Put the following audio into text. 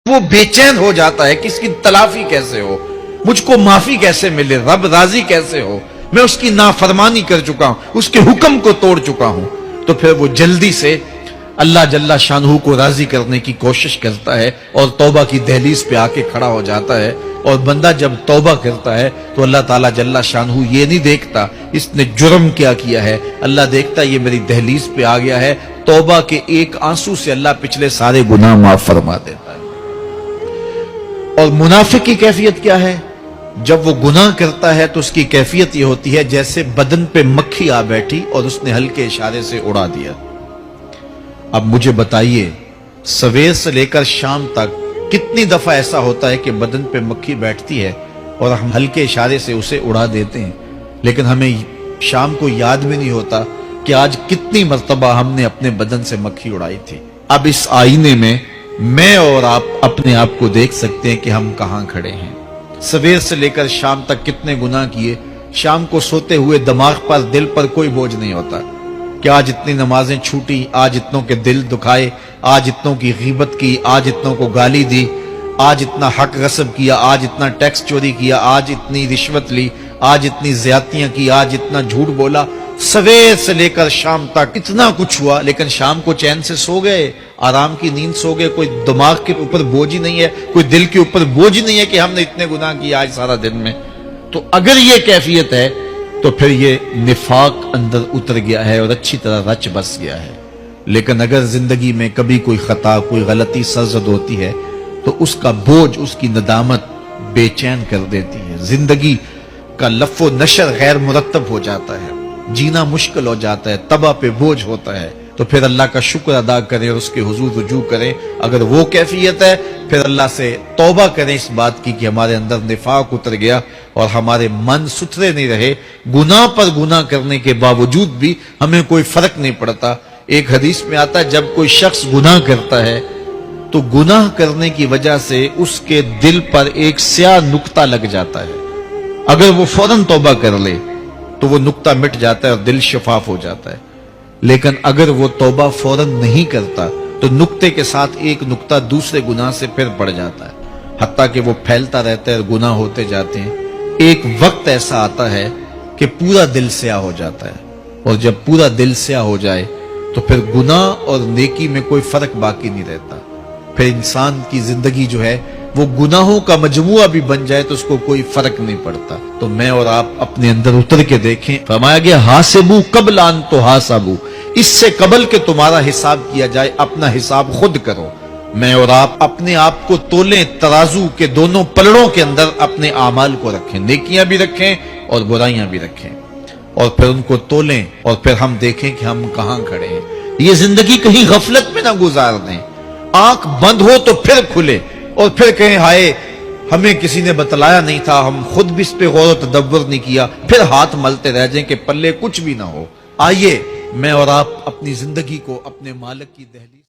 وہ بے چین ہو جاتا ہے کہ اس کی تلافی کیسے ہو، مجھ کو معافی کیسے ملے، رب راضی کیسے ہو، میں اس کی نافرمانی کر چکا ہوں، اس کے حکم کو توڑ چکا ہوں۔ تو پھر وہ جلدی سے اللہ جل شانہ کو راضی کرنے کی کوشش کرتا ہے اور توبہ کی دہلیز پہ آ کے کھڑا ہو جاتا ہے۔ اور بندہ جب توبہ کرتا ہے تو اللہ تعالیٰ جل شانہ یہ نہیں دیکھتا اس نے جرم کیا کیا ہے، اللہ دیکھتا یہ میری دہلیز پہ آ گیا ہے، توبہ کے ایک آنسو سے اللہ پچھلے سارے گناہ معاف فرما دیتا ہے۔ اور منافق کی کیفیت کیا ہے؟ جب وہ گناہ کرتا ہے تو اس کی کیفیت یہ ہوتی ہے جیسے بدن پہ مکھی آ بیٹھی اور اس نے ہلکے اشارے سے اڑا دیا۔ اب مجھے بتائیے سویر سے لے کر شام تک کتنی دفعہ ایسا ہوتا ہے کہ بدن پہ مکھی بیٹھتی ہے اور ہم ہلکے اشارے سے اسے اڑا دیتے ہیں، لیکن ہمیں شام کو یاد بھی نہیں ہوتا کہ آج کتنی مرتبہ ہم نے اپنے بدن سے مکھی اڑائی تھی۔ اب اس آئینے میں اور آپ اپنے آپ کو دیکھ سکتے ہیں کہ ہم کہاں کھڑے ہیں۔ سویر سے لے کر شام تک کتنے گناہ کیے، شام کو سوتے ہوئے دماغ پر دل پر کوئی بوجھ نہیں ہوتا کہ آج اتنی نمازیں چھوٹی، آج اتنوں کے دل دکھائے، آج اتنوں کی غیبت کی، آج اتنوں کو گالی دی، آج اتنا حق غصب کیا، آج اتنا ٹیکس چوری کیا، آج اتنی رشوت لی، آج اتنی زیادتیاں کی، آج اتنا جھوٹ بولا۔ سویر سے لے کر شام تک اتنا کچھ ہوا، لیکن شام کو چین سے سو گئے، آرام کی نیند سو گئے، کوئی دماغ کے اوپر بوجھ ہی نہیں ہے، کوئی دل کے اوپر بوجھ ہی نہیں ہے کہ ہم نے اتنے گناہ کیے آج سارا دن میں۔ تو اگر یہ کیفیت ہے تو پھر یہ نفاق اندر اتر گیا ہے اور اچھی طرح رچ بس گیا ہے۔ لیکن اگر زندگی میں کبھی کوئی خطا، کوئی غلطی سرزد ہوتی ہے تو اس کا بوجھ، اس کی ندامت بے چین کر دیتی ہے، زندگی کا لف و نشر غیر مرتب ہو جاتا ہے، جینا مشکل ہو جاتا ہے، تباہ پہ بوجھ ہوتا ہے۔ تو پھر اللہ کا شکر ادا کریں اور اس کے حضور رجوع کریں۔ اگر وہ کیفیت ہے پھر اللہ سے توبہ کریں اس بات کی کہ ہمارے اندر نفاق اتر گیا اور ہمارے من ستھرے نہیں رہے، گناہ پر گناہ کرنے کے باوجود بھی ہمیں کوئی فرق نہیں پڑتا۔ ایک حدیث میں آتا ہے جب کوئی شخص گناہ کرتا ہے تو گناہ کرنے کی وجہ سے اس کے دل پر ایک سیاہ نقطہ لگ جاتا ہے، اگر وہ فوراً توبہ کر لے تو وہ نقطہ مٹ جاتا ہے اور دل شفاف ہو جاتا ہے، لیکن اگر وہ توبہ فوراً نہیں کرتا تو نقطے کے ساتھ ایک نقطہ دوسرے گناہ سے پھر بڑھ جاتا ہے، حتیٰ کہ وہ پھیلتا رہتا ہے اور گناہ ہوتے جاتے ہیں۔ ایک وقت ایسا آتا ہے کہ پورا دل سیاہ ہو جاتا ہے، اور جب پورا دل سیاہ ہو جائے تو پھر گناہ اور نیکی میں کوئی فرق باقی نہیں رہتا، پھر انسان کی زندگی جو ہے وہ گناہوں کا مجموعہ بھی بن جائے تو اس کو کوئی فرق نہیں پڑتا۔ تو میں اور آپ اپنے اندر اتر کے دیکھیں، فرمایا گیا حاسبو قبل ان تحاسبو، اس سے قبل کہ تمہارا حساب کیا جائے اپنا حساب خود کرو۔ میں اور آپ اپنے آپ کو تولیں، ترازو کے دونوں پلڑوں کے اندر اپنے اعمال کو رکھیں، نیکیاں بھی رکھیں اور برائیاں بھی رکھیں، اور پھر ان کو تولیں اور پھر ہم دیکھیں کہ ہم کہاں کھڑے ہیں۔ یہ زندگی کہیں غفلت میں نہ گزار دیں، آنکھ بند ہو تو پھر کھلے اور پھر کہیں ہائے ہمیں کسی نے بتلایا نہیں تھا، ہم خود بھی اس پہ غور و تدبر نہیں کیا، پھر ہاتھ ملتے رہ جائیں کہ پلے کچھ بھی نہ ہو۔ آئیے میں اور آپ اپنی زندگی کو اپنے مالک کی دہلیز